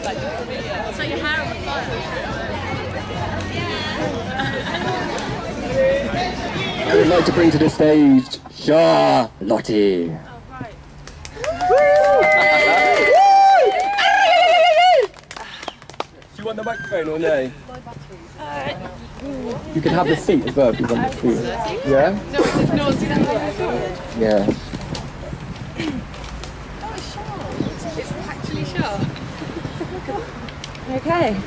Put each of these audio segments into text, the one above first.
So your hair on fire. I would like to bring to the stage Char Lollie. Do you want the microphone or no? You can have the seat as well if you want the seat. Yeah? No, it ignores that. Yeah. Oh, it's Char. It's actually Char. Okay. Is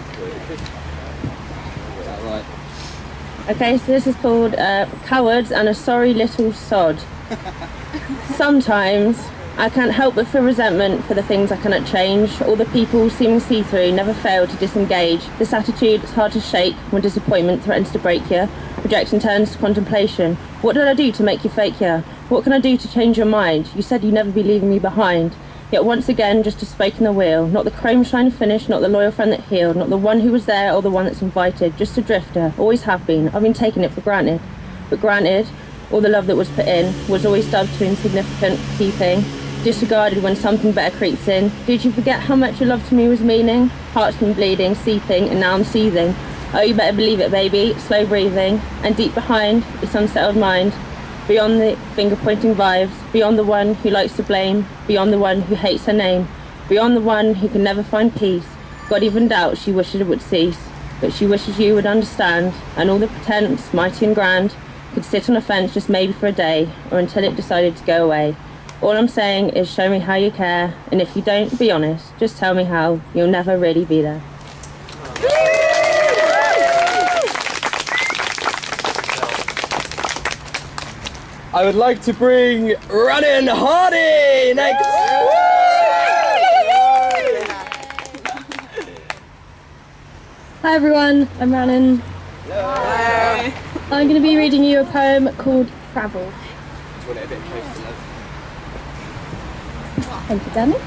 that right? Okay, so this is called Cowards and a Sorry Little Sod. Sometimes I can't help but feel resentment for the things I cannot change. All the people seeming see-through never fail to disengage. This attitude is hard to shake when disappointment threatens to break you. Rejection turns to contemplation. What did I do to make you fake you? What can I do to change your mind? You said you'd never be leaving me behind. Yet once again, just a spoke in the wheel. Not the chrome shine finish, not the loyal friend that healed, not the one who was there or the one that's invited. Just a drifter, always have been. I've been taking it for granted. But granted, all the love that was put in was always dubbed to insignificant keeping. Disregarded when something better creeps in. Did you forget how much your love to me was meaning? Heart's been bleeding, seeping, and now I'm seething. Oh, you better believe it, baby. Slow breathing, and deep behind this unsettled mind. Beyond the finger-pointing vibes, beyond the one who likes to blame, beyond the one who hates her name, beyond the one who can never find peace. God even doubts she wishes it would cease, but she wishes you would understand, and all the pretense, mighty and grand, could sit on a fence just maybe for a day, or until it decided to go away. All I'm saying is show me how you care, and if you don't, be honest, just tell me how, you'll never really be there. I would like to bring Running Hardy next. Hi everyone, I'm Rhiannon. Hi. I'm going to be reading you a poem called Travel. Do you want it a bit closer, love? Thank you, Danny.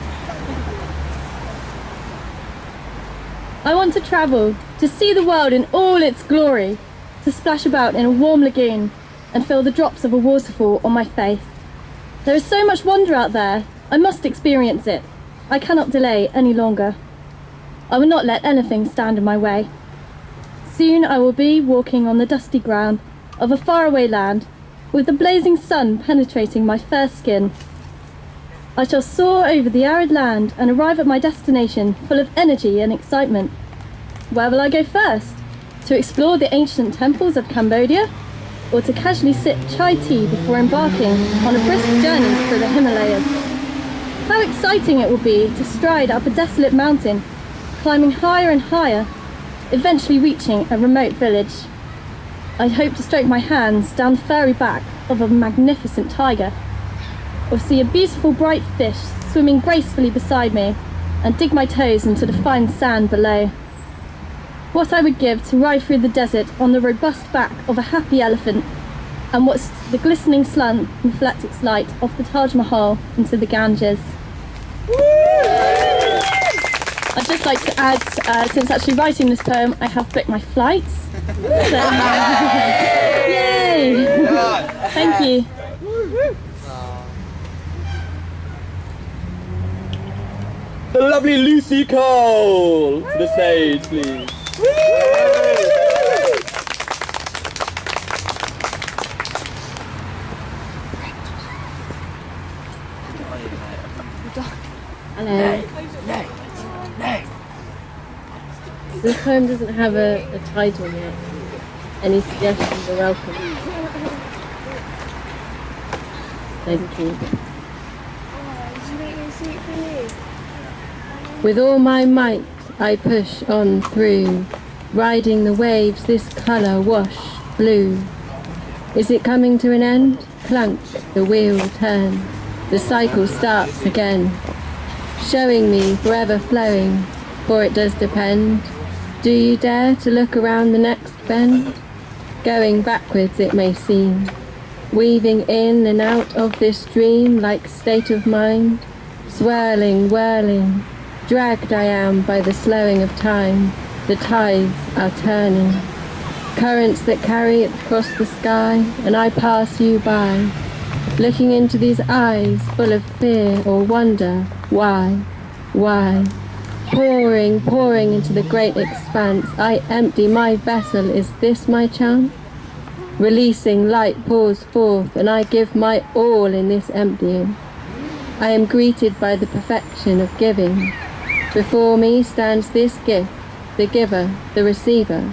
I want to travel, to see the world in all its glory, to splash about in a warm lagoon and feel the drops of a waterfall on my face. There is so much wonder out there, I must experience it. I cannot delay any longer. I will not let anything stand in my way. Soon I will be walking on the dusty ground of a faraway land, with the blazing sun penetrating my fair skin. I shall soar over the arid land and arrive at my destination full of energy and excitement. Where will I go first? To explore the ancient temples of Cambodia? Or to casually sip chai tea before embarking on a brisk journey through the Himalayas? How exciting it will be to stride up a desolate mountain, climbing higher and higher, eventually reaching a remote village. I hope to stroke my hands down the furry back of a magnificent tiger, or see a beautiful bright fish swimming gracefully beside me, and dig my toes into the fine sand below. What I would give to ride through the desert on the robust back of a happy elephant, and watch the glistening sun reflect its light off the Taj Mahal into the Ganges. I'd just like to add, since actually writing this poem, I have booked my flights. So, yay! Thank you. The lovely Lucy Cole to the stage, please. Hello. This poem doesn't have a title yet. Any suggestions are welcome. Thank you. With all my might I push on through, riding the waves this colour wash blue. Is it coming to an end? Clunk, the wheel turns, the cycle starts again, showing me forever flowing, for it does depend. Do you dare to look around the next bend? Going backwards it may seem, weaving in and out of this dream like state of mind, swirling, whirling, dragged I am by the slowing of time, the tides are turning, currents that carry it across the sky, and I pass you by, looking into these eyes full of fear or wonder, why? pouring, pouring into the great expanse. I empty my vessel, is this my chance? Releasing light pours forth, and I give my all in this emptying. I am greeted by the perfection of giving. Before me stands this gift, the giver, the receiver,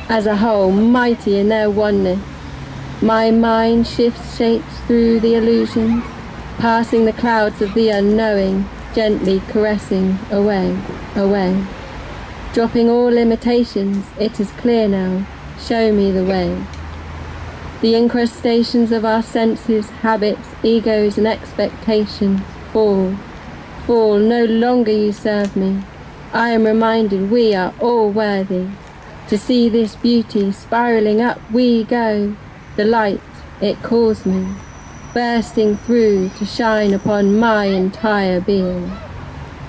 as a whole, mighty in their oneness. My mind shifts shapes through the illusions, passing the clouds of the unknowing, gently caressing away, away. Dropping all limitations, it is clear now, show me the way. The incrustations of our senses, habits, egos and expectations fall, fall, no longer you serve me. I am reminded we are all worthy. To see this beauty spiraling up we go, the light, it calls me, bursting through to shine upon my entire being.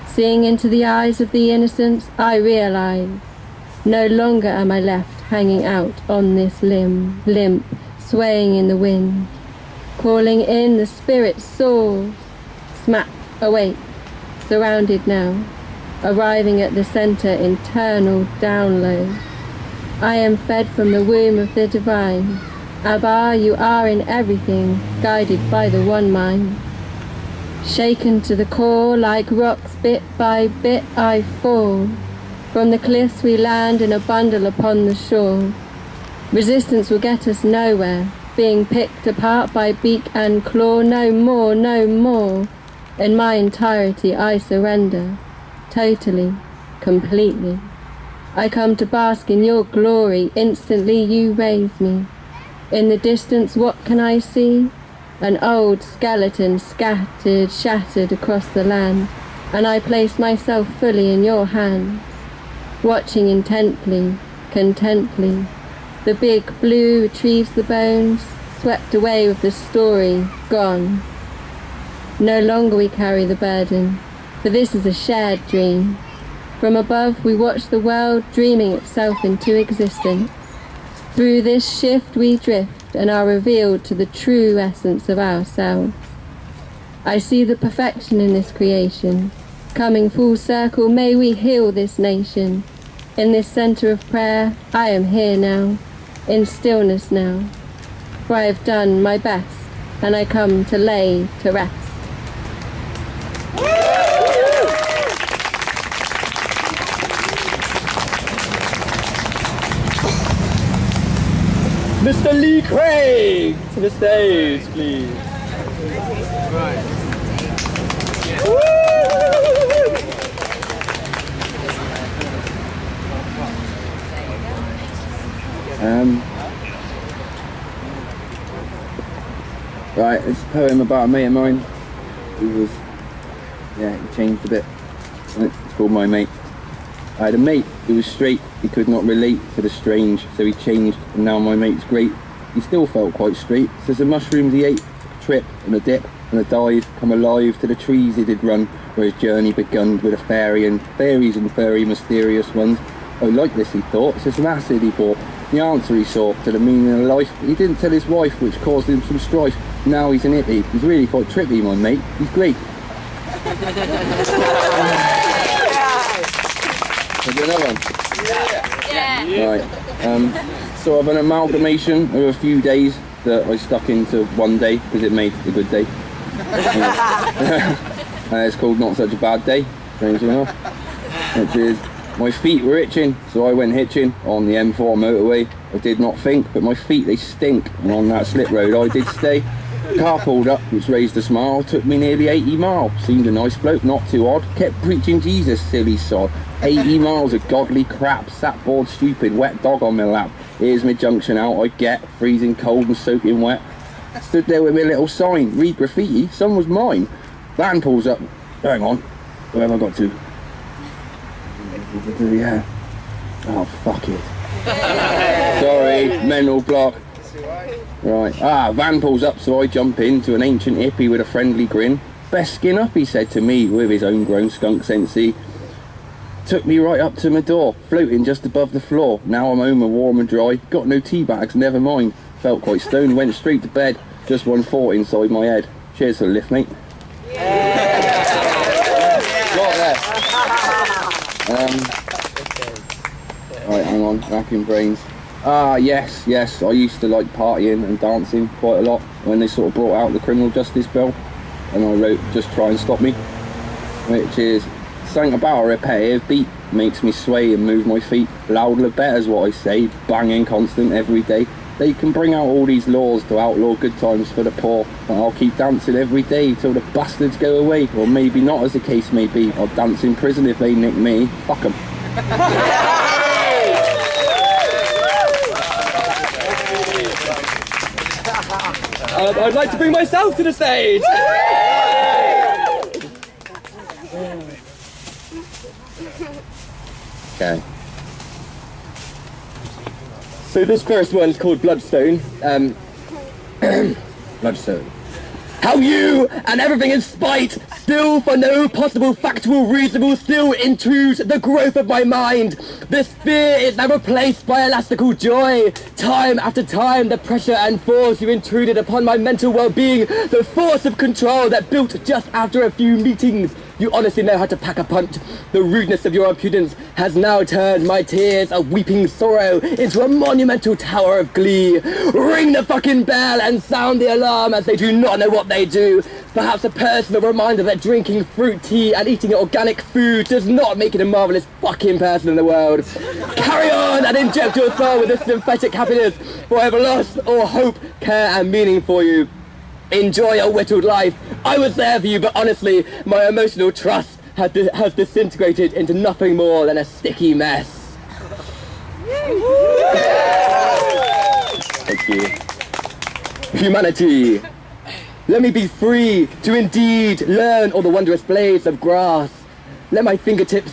Seeing into the eyes of the innocents, I realize, no longer am I left hanging out on this limb, limp, swaying in the wind. Calling in, the spirit soars, smack, awake, surrounded now, arriving at the center, internal download. I am fed from the womb of the divine. Abba, you are in everything, guided by the one mind. Shaken to the core, like rocks, bit by bit I fall. From the cliffs we land in a bundle upon the shore. Resistance will get us nowhere, being picked apart by beak and claw. No more, no more. In my entirety I surrender, totally, completely. I come to bask in your glory, instantly you raise me. In the distance what can I see? An old skeleton scattered, shattered across the land, and I place myself fully in your hands, watching intently, contently. The big blue retrieves the bones, swept away with the story, gone. No longer we carry the burden, for this is a shared dream. From above we watch the world dreaming itself into existence. Through this shift we drift and are revealed to the true essence of ourselves. I see the perfection in this creation. Coming full circle, may we heal this nation. In this center of prayer, I am here now, in stillness now. For I have done my best, and I come to lay to rest. Mr. Lee Craig, to the stage, please. Right, it's a poem about a mate of mine who was, he changed a bit. It's called My Mate. I had a mate who was straight, he could not relate to the strange, so he changed, and now my mate's great. He still felt quite straight, says the mushrooms he ate, a trip and a dip and a dive, come alive to the trees he did run, where his journey begun with a fairy and fairies and fairy mysterious ones. I like this, he thought, so some acid he bought, the answer he saw to the meaning of life, but he didn't tell his wife, which caused him some strife. Now he's an hippie, he's really quite trippy, my mate, he's great. I'll do another one. Yeah. Right. So I've an amalgamation of a few days that I stuck into one day because it made a good day. It's called Not Such a Bad Day, strangely enough. Which is, my feet were itching, so I went hitching on the M4 motorway. I did not think, but my feet they stink, and on that slip road I did stay. Car pulled up, which raised a smile, took me nearly 80 miles. Seemed a nice bloke, not too odd. Kept preaching Jesus, silly sod. 80 miles of godly crap, sat bored stupid, wet dog on my lap. Here's my junction out I get, freezing cold and soaking wet. Stood there with my little sign, read graffiti, some was mine. Van pulls up, hang on, where have I got to? Yeah. Oh, fuck it. Sorry, mental block. Right, van pulls up, so I jump into an ancient hippie with a friendly grin. Best skin up, he said to me, with his own grown skunk sensey. Took me right up to my door, floating just above the floor. Now I'm home and warm and dry, got no tea bags, never mind. Felt quite stoned, went straight to bed, just one thought inside my head. Cheers for the lift, mate. Yeah. Got there. Right, hang on, racking brains. Yes, I used to like partying and dancing quite a lot when they sort of brought out the criminal justice bill, and I wrote Just Try and Stop Me, which is something about a repetitive beat makes me sway and move my feet. Loudly better is what I say, banging constant every day. They can bring out all these laws to outlaw good times for the poor, but I'll keep dancing every day till the bastards go away, or maybe not, as the case may be. I'll dance in prison if they nick me. Fuck 'em. I'd like to bring myself to the stage. Okay. So this first one's called Bloodstone. Bloodstone. How you and everything in spite, still for no possible factual reasonable, still intrudes the growth of my mind. This fear is now replaced by elastical joy. Time after time, the pressure and force you intruded upon my mental well-being, the force of control that built just after a few meetings. You honestly know how to pack a punch. The rudeness of your impudence has now turned my tears of weeping sorrow into a monumental tower of glee. Ring the fucking bell and sound the alarm, as they do not know what they do. Perhaps a personal reminder that drinking fruit tea and eating organic food does not make you the marvellous fucking person in the world. Carry on and inject your soul with this synthetic happiness, for I have lost all hope, care and meaning for you. Enjoy your whittled life. I was there for you, but honestly, my emotional trust has disintegrated into nothing more than a sticky mess. Thank you. Humanity. Let me be free to indeed learn all the wondrous blades of grass. Let my fingertips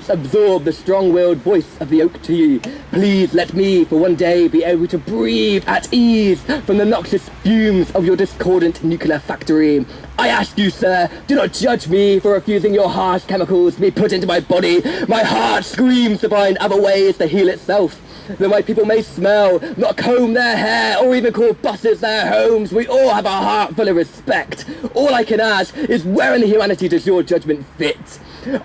absorb the strong-willed voice of the oak tree. Please let me, for one day, be able to breathe at ease from the noxious fumes of your discordant nuclear factory. I ask you, sir, do not judge me for refusing your harsh chemicals to be put into my body. My heart screams to find other ways to heal itself. Though my people may smell, not comb their hair, or even call buses their homes, we all have a heart full of respect. All I can ask is, where in humanity does your judgment fit?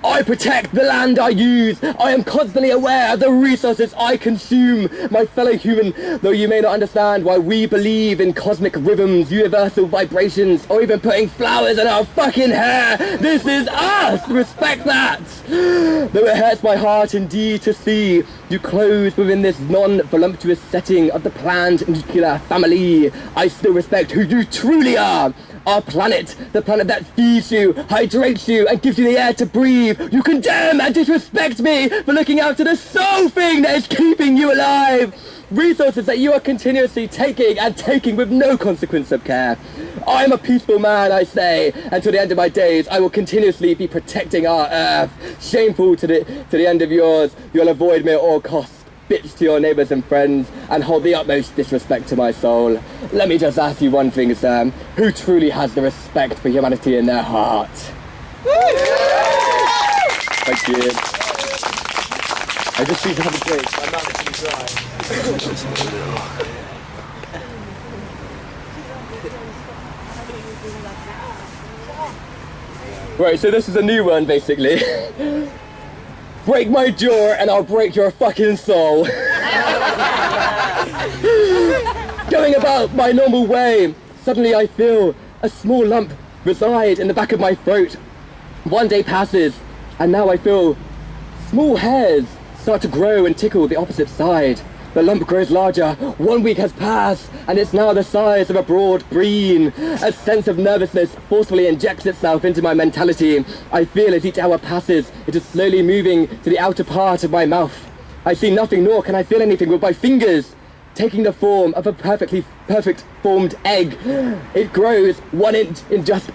I protect the land I use. I am constantly aware of the resources I consume. My fellow human, though you may not understand why we believe in cosmic rhythms, universal vibrations, or even putting flowers in our fucking hair, this is us! Respect that! Though it hurts my heart indeed to see you close within this non-voluptuous setting of the planned nuclear family, I still respect who you truly are. Our planet, the planet that feeds you, hydrates you, and gives you the air to breathe. You condemn and disrespect me for looking after the sole thing that is keeping you alive. Resources that you are continuously taking with no consequence of care. I am a peaceful man, I say. Until the end of my days, I will continuously be protecting our earth. Shameful to the end of yours, you'll avoid me at all costs. Bitch to your neighbours and friends, and hold the utmost disrespect to my soul. Let me just ask you one thing, Sam. Who truly has the respect for humanity in their heart? Thank you. I just need to have a drink. My mouth is dry. Right, so this is a new one, basically. Break my jaw and I'll break your fucking soul. Going about my normal way, suddenly I feel a small lump reside in the back of my throat. One day passes, and now I feel small hairs start to grow and tickle the opposite side. The lump grows larger. 1 week has passed, and it's now the size of a broad green. A sense of nervousness forcefully injects itself into my mentality. I feel as each hour passes, it is slowly moving to the outer part of my mouth. I see nothing, nor can I feel anything with my fingers. Taking the form of a perfect formed egg, it grows 1 inch in just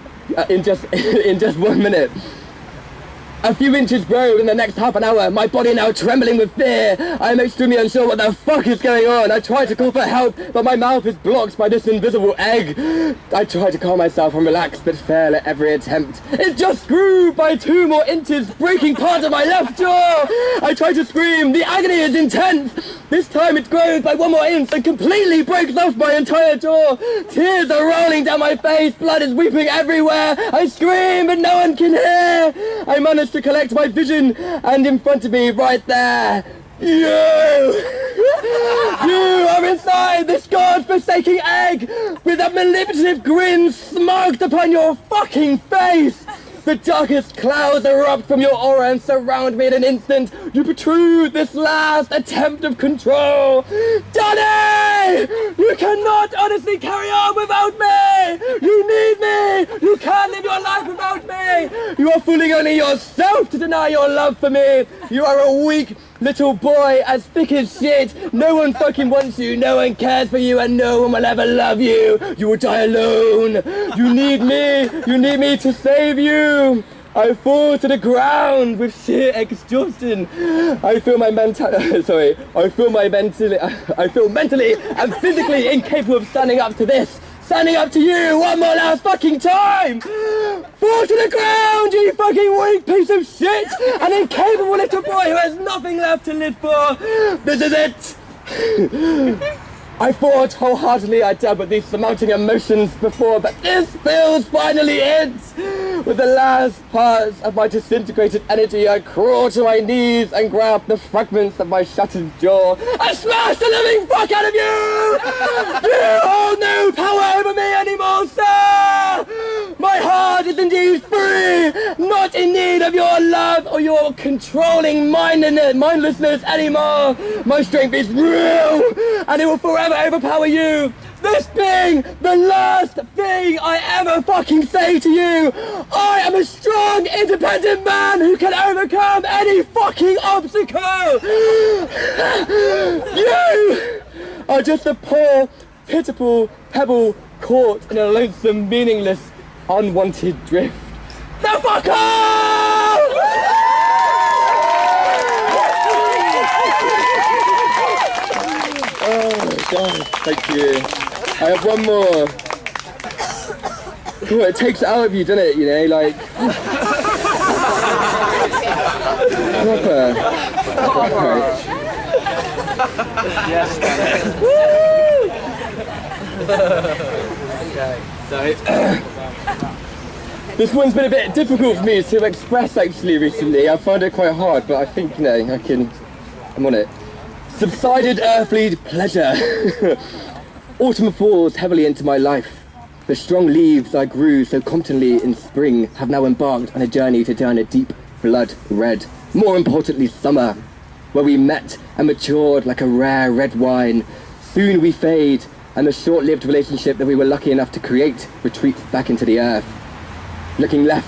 1 minute. A few inches grow in the next half an hour, my body now trembling with fear. I am extremely unsure what the fuck is going on. I try to call for help, but my mouth is blocked by this invisible egg. I try to calm myself and relax, but fail at every attempt. It just grew by 2 more inches, breaking part of my left jaw. I try to scream, the agony is intense. This time it grows by 1 more inch and completely breaks off my entire jaw. Tears are rolling down my face, blood is weeping everywhere. I scream, but no one can hear. I manage to to collect my vision, and in front of me, right there, you! You are inside this god-forsaking egg with a manipulative grin smoked upon your fucking face! The darkest clouds erupt from your aura and surround me in an instant. You protrude this last attempt of control. Danny! You cannot honestly carry on without me! You need me! You can't live your life without me! You are fooling only yourself to deny your love for me! You are a weak little boy, as thick as shit. No one fucking wants you, no one cares for you, and no one will ever love you. You will die alone. You need me to save you. I fall to the ground with sheer exhaustion. I feel mentally and physically incapable of standing up to this. Standing up to you one more last fucking time! Fall to the ground, you fucking weak piece of shit! An incapable little boy who has nothing left to live for! This is it! I thought wholeheartedly I'd dealt with these surmounting emotions before, but this feels finally it! With the last parts of my disintegrated energy, I crawl to my knees and grab the fragments of my shattered jaw. I smash the living fuck out of you! You hold no power over me anymore, sir! My heart is indeed free, not in need of your love or your controlling mindlessness anymore. My strength is real, and it will forever overpower you. This being the last thing I ever fucking say to you. I am a strong, independent man who can overcome any fucking obstacle. You are just a poor, pitiful pebble caught in a lonesome, meaningless, unwanted drift. The fuck off! Oh, God, thank you. I have one more. Cool, it takes it out of you, doesn't it? You know, like... proper. Yes, This one's been a bit difficult for me to express actually recently. I find it quite hard, but I think, you know, I'm on it. Subsided earthly pleasure. Autumn falls heavily into my life. The strong leaves I grew so competently in spring have now embarked on a journey to turn a deep blood red. More importantly, summer, where we met and matured like a rare red wine. Soon we fade, and the short-lived relationship that we were lucky enough to create retreats back into the earth. Looking to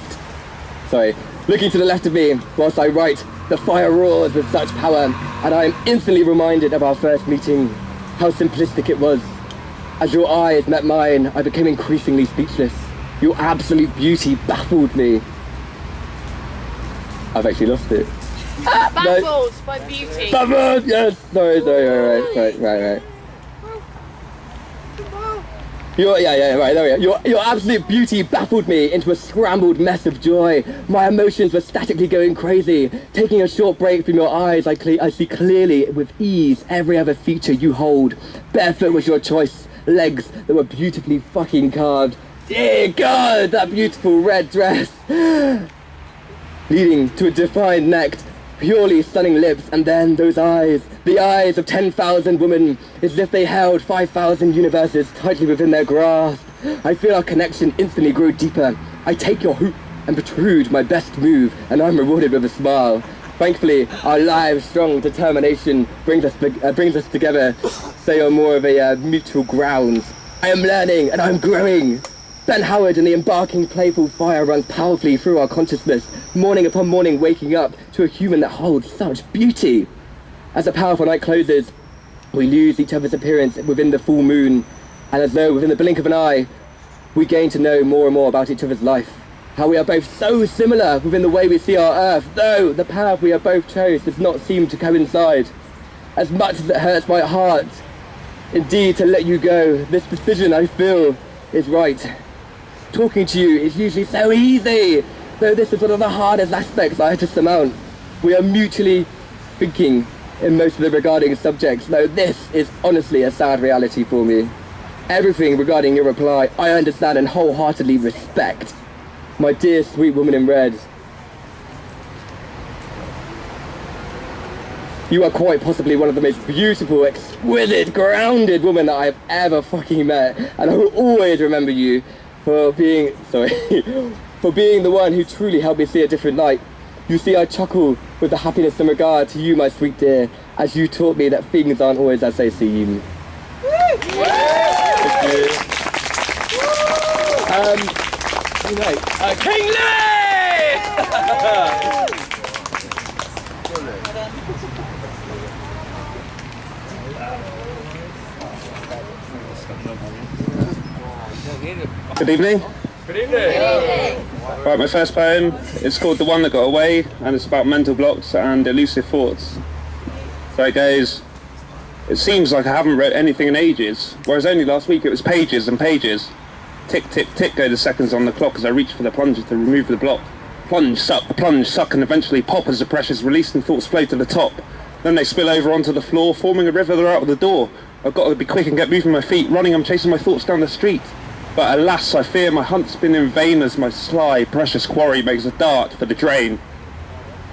the left of me whilst I write, the fire roars with such power, and I am instantly reminded of our first meeting, how simplistic it was. As your eyes met mine, I became increasingly speechless. Your absolute beauty baffled me. I've actually lost it. Baffled by beauty. Baffled, yes. Sorry, right. Your absolute beauty baffled me into a scrambled mess of joy. My emotions were statically going crazy. Taking a short break from your eyes, I see clearly with ease every other feature you hold. Barefoot was your choice. Legs that were beautifully fucking carved. Dear God, that beautiful red dress. Leading to a defined neck, purely stunning lips, and then those eyes. The eyes of 10,000 women, as if they held 5,000 universes tightly within their grasp. I feel our connection instantly grow deeper. I take your hoop and protrude my best move, and I'm rewarded with a smile. Thankfully, our lives' strong determination brings us together, say on more of a mutual ground. I am learning and I'm growing. Ben Howard and the embarking playful fire runs powerfully through our consciousness, morning upon morning waking up to a human that holds such beauty. As the powerful night closes, we lose each other's appearance within the full moon, and as though within the blink of an eye, we gain to know more and more about each other's life. How we are both so similar within the way we see our earth, though the path we have both chose does not seem to coincide. As much as it hurts my heart, indeed, to let you go, this decision I feel is right. Talking to you is usually so easy, though this is one of the hardest aspects I had to surmount. We are mutually thinking in most of the regarding subjects, though this is honestly a sad reality for me. Everything regarding your reply, I understand and wholeheartedly respect. My dear sweet woman in red. You are quite possibly one of the most beautiful, exquisite, grounded women that I have ever fucking met, and I will always remember you for being, for being the one who truly helped me see a different light. You see, I chuckle with the happiness and regard to you, my sweet dear, as you taught me that things aren't always as they seem. King Louis! Good evening. Good evening. Right, my first poem is called The One That Got Away, and it's about mental blocks and elusive thoughts. So it goes, it seems like I haven't wrote anything in ages, whereas only last week it was pages and pages. Tick, tick, tick go the seconds on the clock as I reach for the plunger to remove the block. Plunge, suck, and eventually pop as the pressure's released and thoughts flow to the top. Then they spill over onto the floor, forming a river. They're out of the door. I've got to be quick and get moving my feet. Running, I'm chasing my thoughts down the street. But alas, I fear my hunt's been in vain as my sly, precious quarry makes a dart for the drain.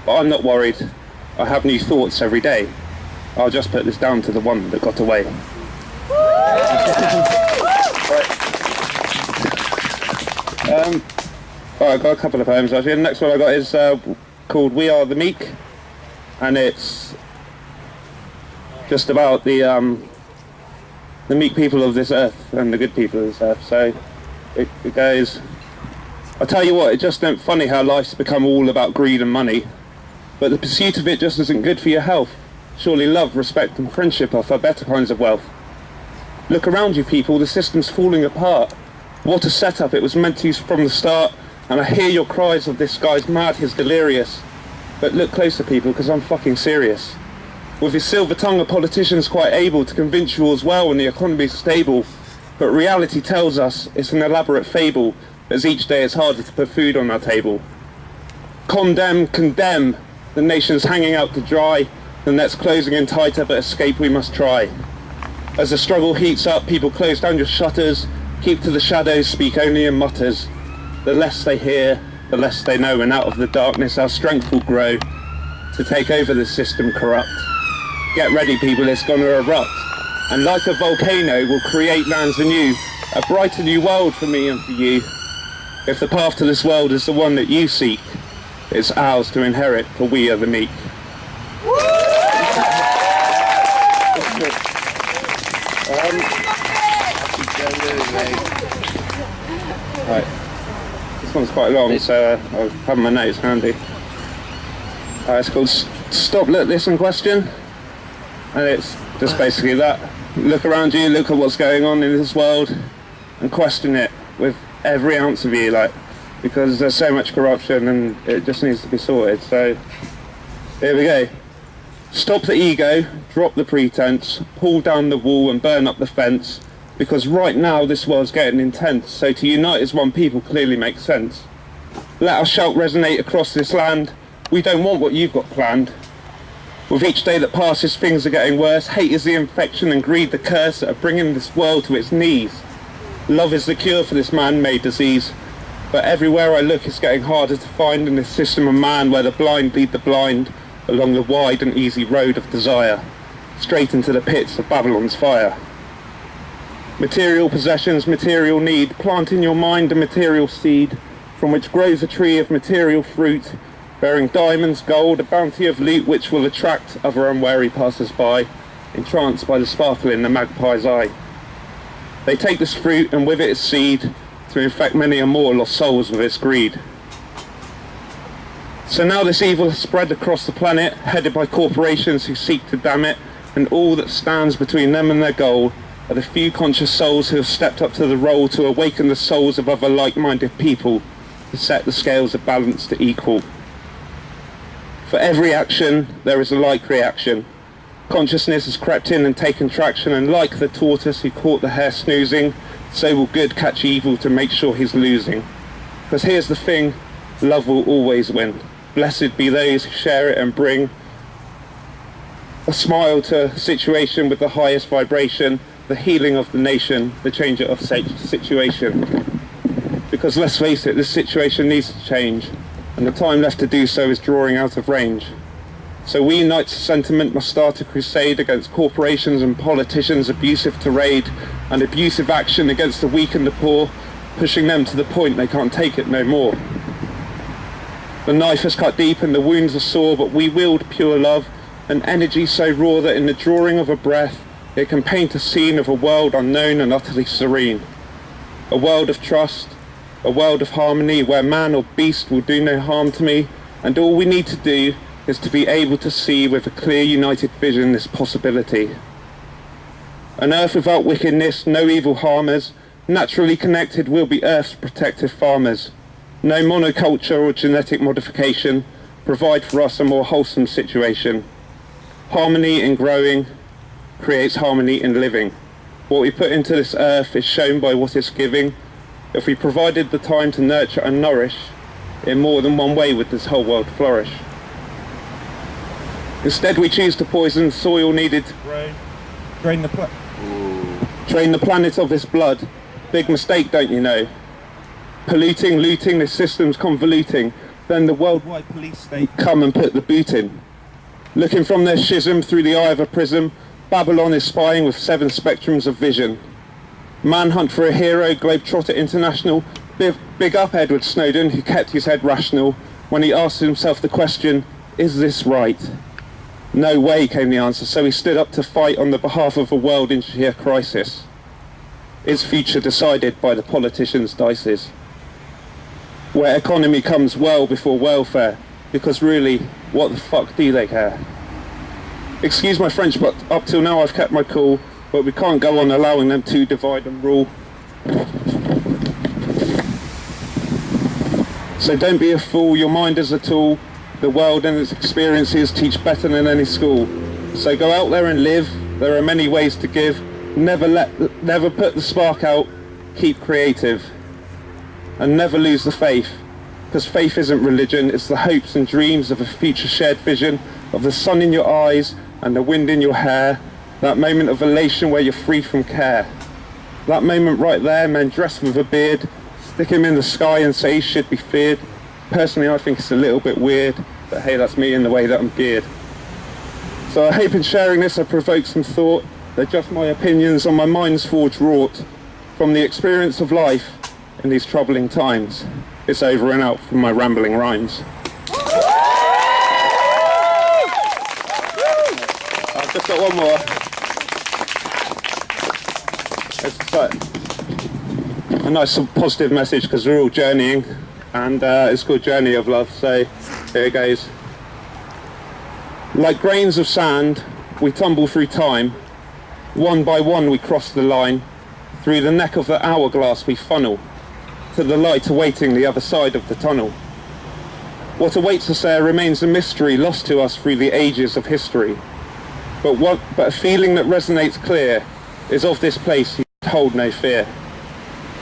But I'm not worried. I have new thoughts every day. I'll just put this down to the one that got away. I've got a couple of poems actually. The next one I got is called We Are the Meek, and it's just about the meek people of this earth and the good people of this earth. So it goes, I tell you what, it just ain't funny how life's become all about greed and money, but the pursuit of it just isn't good for your health. Surely love, respect and friendship are far better kinds of wealth. Look around you people, the system's falling apart. What a setup, it was meant to use from the start, and I hear your cries of this guy's mad, he's delirious. But look closer people, because I'm fucking serious. With his silver tongue, a politician's quite able to convince you all's well when the economy's stable. But reality tells us it's an elaborate fable, as each day it's harder to put food on our table. Condemn, the nation's hanging out to dry, the net's closing in tighter, but escape we must try. As the struggle heats up, people close down your shutters, keep to the shadows, speak only in mutters. The less they hear, the less they know, and out of the darkness our strength will grow to take over the system corrupt. Get ready people, it's gonna erupt, and like a volcano we'll create lands anew, a brighter new world for me and for you. If the path to this world is the one that you seek, it's ours to inherit, for we are the meek. Right. This one's quite long, so I'll have my notes handy. It's called Stop, Look, Listen, Question. And it's just basically that. Look around you, look at what's going on in this world, and question it with every ounce of you, because there's so much corruption and it just needs to be sorted. So, here we go. Stop the ego, drop the pretense, pull down the wall and burn up the fence, because right now this world's getting intense, so to unite as one people clearly makes sense. Let our shout resonate across this land, we don't want what you've got planned. With each day that passes, things are getting worse. Hate is the infection and greed the curse that are bringing this world to its knees. Love is the cure for this man-made disease. But everywhere I look, it's getting harder to find in this system of man where the blind lead the blind along the wide and easy road of desire, straight into the pits of Babylon's fire. Material possessions, material need. Plant in your mind a material seed from which grows a tree of material fruit, bearing diamonds, gold, a bounty of loot which will attract other unwary passers-by, entranced by the sparkle in the magpie's eye. They take this fruit and with it its seed to infect many a more lost souls with its greed. So now this evil has spread across the planet, headed by corporations who seek to damn it, and all that stands between them and their goal are the few conscious souls who have stepped up to the role to awaken the souls of other like-minded people, to set the scales of balance to equal. For every action, there is a like reaction. Consciousness has crept in and taken traction, and like the tortoise who caught the hare snoozing, so will good catch evil to make sure he's losing. Because here's the thing, love will always win. Blessed be those who share it and bring a smile to a situation with the highest vibration, the healing of the nation, the change of situation. Because let's face it, this situation needs to change, and the time left to do so is drawing out of range. So we Knights of Sentiment must start a crusade against corporations and politicians abusive to raid, and abusive action against the weak and the poor, pushing them to the point they can't take it no more. The knife has cut deep and the wounds are sore, but we wield pure love, an energy so raw that in the drawing of a breath, it can paint a scene of a world unknown and utterly serene. A world of trust, a world of harmony, where man or beast will do no harm to me, and all we need to do is to be able to see with a clear united vision this possibility. An earth without wickedness, no evil harmers, naturally connected will be Earth's protective farmers. No monoculture or genetic modification, provide for us a more wholesome situation. Harmony in growing creates harmony in living. What we put into this earth is shown by what it's giving. If we provided the time to nurture and nourish, in more than one way would this whole world flourish. Instead we choose to poison soil needed to grow, drain the planet of its blood. Big mistake, don't you know? Polluting, looting, this system's convoluting. Then the worldwide police state come and put the boot in. Looking from their schism through the eye of a prism, Babylon is spying with 7 spectrums of vision. Manhunt for a hero, Globetrotter International. Big up Edward Snowden, who kept his head rational when he asked himself the question, is this right? No way, came the answer, so he stood up to fight on the behalf of a world in sheer crisis. Its future decided by the politicians' dices. Where economy comes well before welfare, because really, what the fuck do they care? Excuse my French, but up till now I've kept my cool, but we can't go on allowing them to divide and rule. So don't be a fool, your mind is a tool. The world and its experiences teach better than any school. So go out there and live, there are many ways to give. Never put the spark out, keep creative. And never lose the faith, because faith isn't religion, it's the hopes and dreams of a future shared vision, of the sun in your eyes and the wind in your hair, that moment of elation where you're free from care. That moment right there, men dressed with a beard, stick him in the sky and say he should be feared. Personally, I think it's a little bit weird, but hey, that's me in the way that I'm geared. So I hope in sharing this I provoke some thought. They're just my opinions on my mind's forged wrought from the experience of life in these troubling times. It's over and out from my rambling rhymes. I've just got one more. It's a nice positive message because we're all journeying, and it's called Journey of Love, so here it goes. Like grains of sand, we tumble through time. One by one we cross the line. Through the neck of the hourglass we funnel to the light awaiting the other side of the tunnel. What awaits us there remains a mystery lost to us through the ages of history. But a feeling that resonates clear is of this place you hold no fear.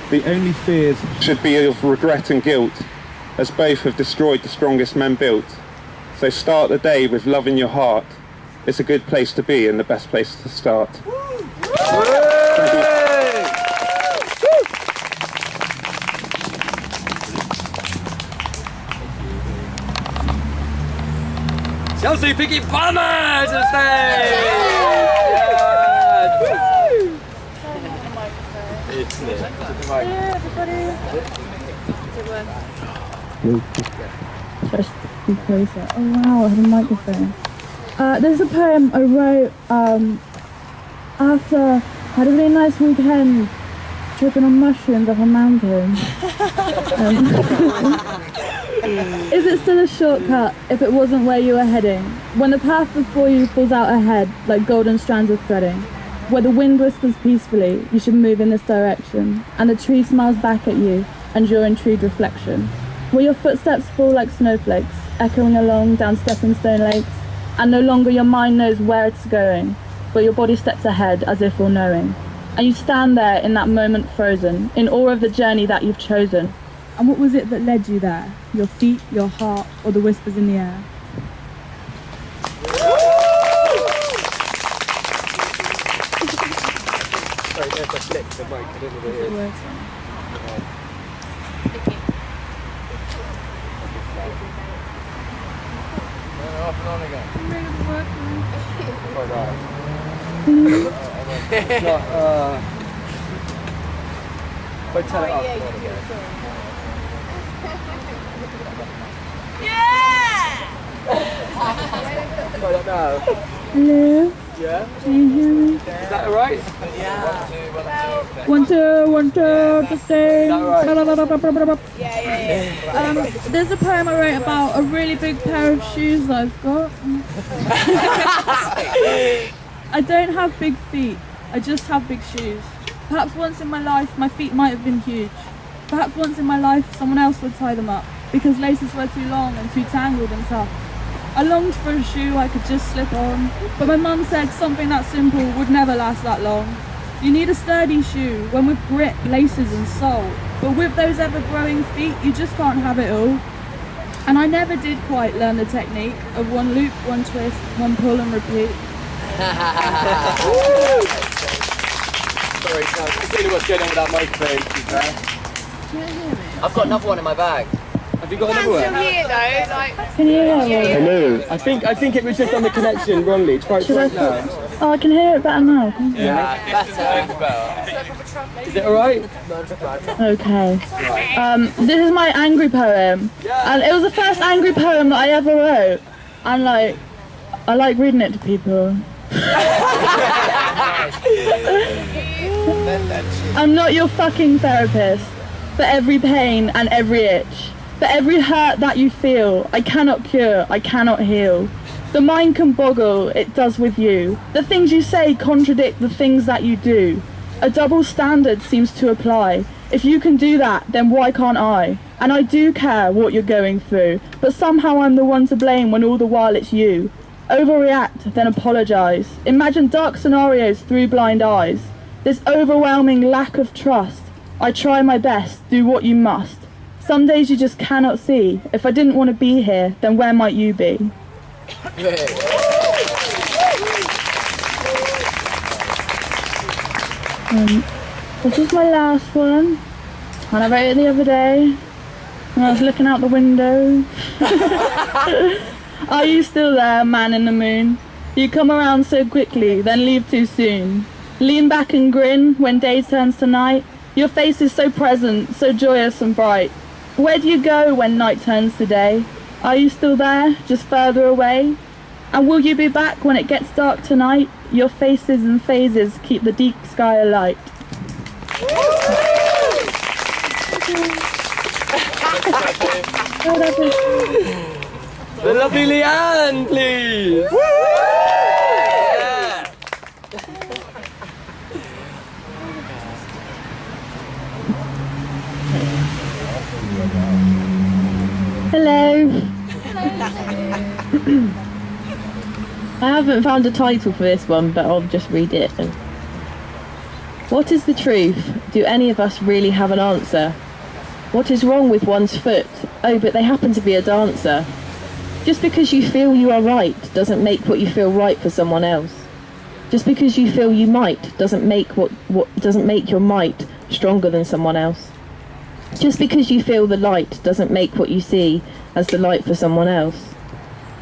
The only fears should be of regret and guilt, as both have destroyed the strongest men built. So start the day with love in your heart. It's a good place to be and the best place to start. Thank you. Chelsea picking Palmer to the stage! It's lit. Just be closer. Oh wow, I have a microphone. There's a poem I wrote after I had a really nice weekend tripping on mushrooms up a mountain. Is it still a shortcut if it wasn't where you were heading? When the path before you falls out ahead like golden strands of threading, where the wind whispers peacefully, you should move in this direction, and the tree smiles back at you and your intrigued reflection. Where your footsteps fall like snowflakes, echoing along down stepping stone lakes, and no longer your mind knows where it's going, but your body steps ahead as if all knowing. And you stand there in that moment frozen, in awe of the journey that you've chosen. And what was it that led you there? Your feet, your heart, or the whispers in the air? Sorry, there's a flick the mic, I don't know what it is. off and on again. It's not, if I turn it up. Right now. Hello? Yeah? Can you hear me? Is that alright? Yeah. 1, 2, 1, 2, just say. Is that right? There's a poem I wrote about a really big pair of shoes that I've got. I don't have big feet, I just have big shoes. Perhaps once in my life my feet might have been huge. Perhaps once in my life someone else would tie them up because laces were too long and too tangled and tough. I longed for a shoe I could just slip on, but my mum said something that simple would never last that long. You need a sturdy shoe, one with grip, laces and sole, but with those ever-growing feet you just can't have it all. And I never did quite learn the technique of one loop, one twist, one pull and repeat. Sorry, no, I really what's going on with that microphone, to be fair. I've got another one in my bag. Have you got another one? Can you hear me? Hello. I think it was just on the connection wrongly. Try it right now. Oh, I can hear it better now. Yeah, better. Is it alright? Okay. This is my angry poem. And it was the first angry poem that I ever wrote. And I like reading it to people. I'm not your fucking therapist. For every pain and every itch. For every hurt that you feel, I cannot cure, I cannot heal. The mind can boggle, it does with you. The things you say contradict the things that you do. A double standard seems to apply. If you can do that, then why can't I? And I do care what you're going through, but somehow I'm the one to blame when all the while it's you. Overreact, then apologise. Imagine dark scenarios through blind eyes. This overwhelming lack of trust. I try my best, do what you must. Some days you just cannot see. If I didn't want to be here, then where might you be? This is my last one. And I wrote it the other day. And I was looking out the window. Are you still there, man in the moon? You come around so quickly, then leave too soon. Lean back and grin when day turns to night. Your face is so present, so joyous and bright. Where do you go when night turns to day? Are you still there, just further away? And will you be back when it gets dark tonight? Your faces and phases keep the deep sky alight. The lovely Leanne, please! Hello. I haven't found a title for this one, but I'll just read it. What is the truth? Do any of us really have an answer? What is wrong with one's foot? Oh, but they happen to be a dancer. Just because you feel you are right doesn't make what you feel right for someone else. Just because you feel you might doesn't make doesn't make your might stronger than someone else. Just because you feel the light doesn't make what you see as the light for someone else.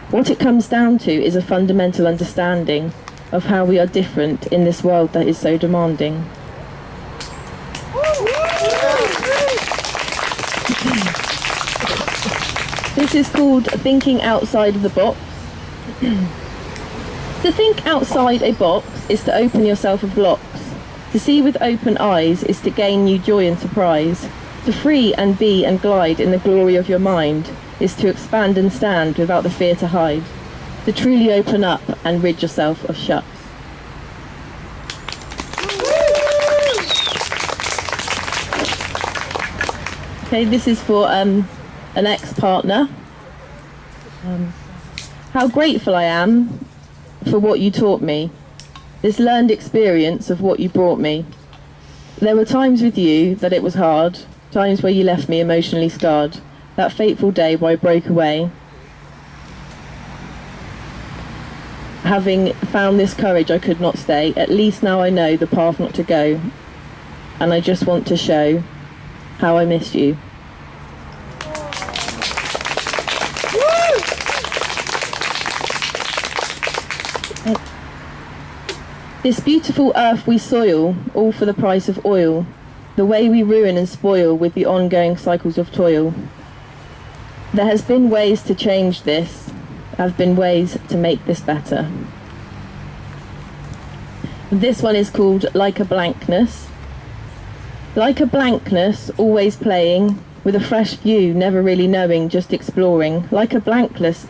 What it comes down to is a fundamental understanding of how we are different in this world that is so demanding. This is called thinking outside of the box. To think outside a box is to open yourself of blocks. To see with open eyes is to gain new joy and surprise. To free and be and glide in the glory of your mind is to expand and stand without the fear to hide. To truly open up and rid yourself of shuts. Okay, this is for an ex-partner. How grateful I am for what you taught me, this learned experience of what you brought me. There were times with you that it was hard, times where you left me emotionally scarred, that fateful day where I broke away. Having found this courage I could not stay, at least now I know the path not to go, and I just want to show how I miss you. This beautiful earth we soil, all for the price of oil. The way we ruin and spoil with the ongoing cycles of toil. There has been ways to change this, have been ways to make this better. This one is called Like a Blankness. Like a blankness, always playing, with a fresh view, never really knowing, just exploring. Like a blankness,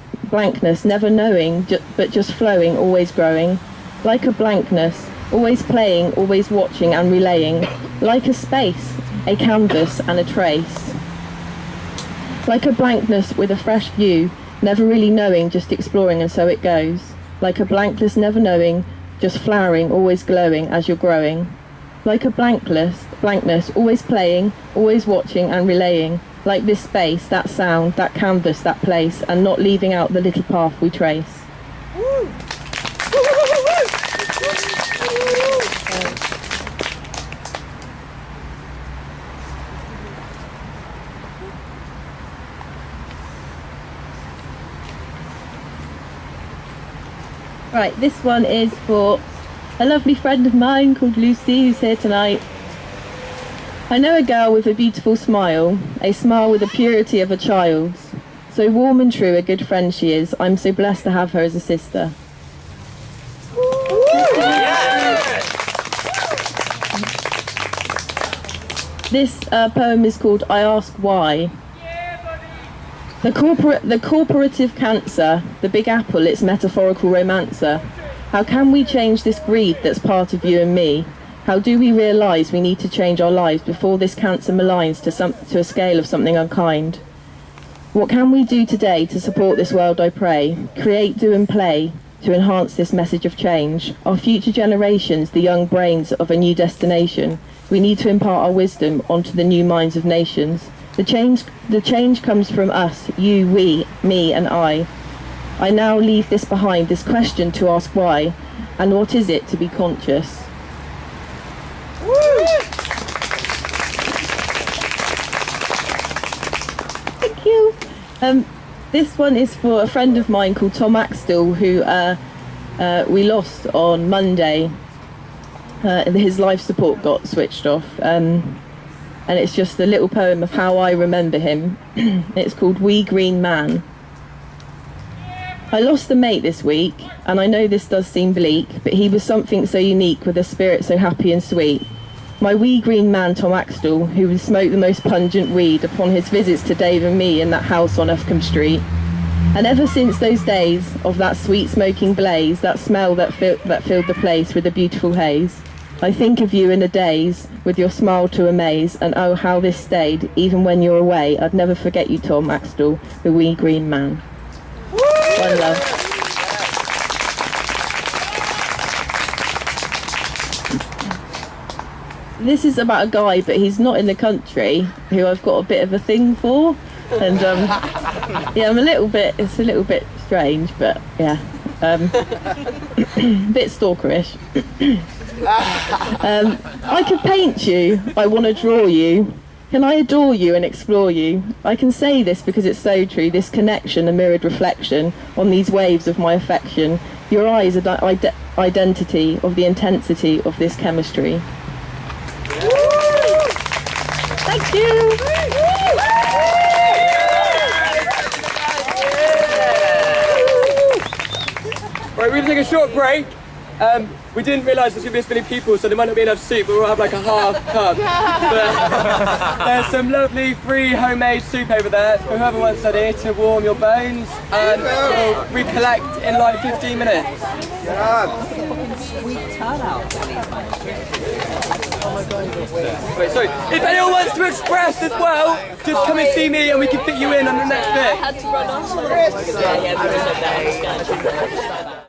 never knowing, but just flowing, always growing. Like a blankness, always playing, always watching and relaying. Like a space, a canvas and a trace. Like a blankness with a fresh view, never really knowing, just exploring, and so it goes. Like a blankness, never knowing, just flowering, always glowing as you're growing. Like a blankness, always playing, always watching and relaying. Like this space, that sound, that canvas, that place, and not leaving out the little path we trace. Right, this one is for a lovely friend of mine called Lucy, who's here tonight. I know a girl with a beautiful smile, a smile with the purity of a child's. So warm and true, a good friend she is. I'm so blessed to have her as a sister. This poem is called I Ask Why. The corporative cancer, the big apple, its metaphorical romancer. How can we change this greed that's part of you and me? How do we realise we need to change our lives before this cancer maligns to a scale of something unkind? What can we do today to support this world, I pray? Create, do and play to enhance this message of change. Our future generations, the young brains of a new destination. We need to impart our wisdom onto the new minds of nations. The change comes from us, you, we, me and I. I now leave this behind, this question to ask why, and what is it to be conscious? Thank you. This one is for a friend of mine called Tom Axtell, who we lost on Monday. His life support got switched off. And it's just a little poem of how I remember him. It's called Wee Green Man. I lost a mate this week, and I know this does seem bleak, but he was something so unique with a spirit so happy and sweet. My wee green man Tom Axtell, who would smoke the most pungent weed upon his visits to Dave and me in that house on Uffcombe Street. And ever since those days of that sweet smoking blaze, that smell that filled the place with a beautiful haze, I think of you in a daze, with your smile to amaze, and oh how this stayed, even when you're away. I'd never forget you, Tom Axtell, the wee green man. One love. This is about a guy, but he's not in the country, who I've got a bit of a thing for, and yeah, it's a little bit strange, but yeah, a bit stalkerish. I could paint you, I want to draw you. Can I adore you and explore you? I can say this because it's so true, this connection, a mirrored reflection on these waves of my affection. Your eyes are identity of the intensity of this chemistry. Thank you! Right, we're going to take a short break. We didn't realise there's going to be this many people, so there might not be enough soup, but we'll have like a half cup. But there's some lovely free homemade soup over there for whoever wants any to warm your bones, and we'll recollect in like 15 minutes. Wait, sorry, if anyone wants to express as well, just come and see me and we can fit you in on the next bit.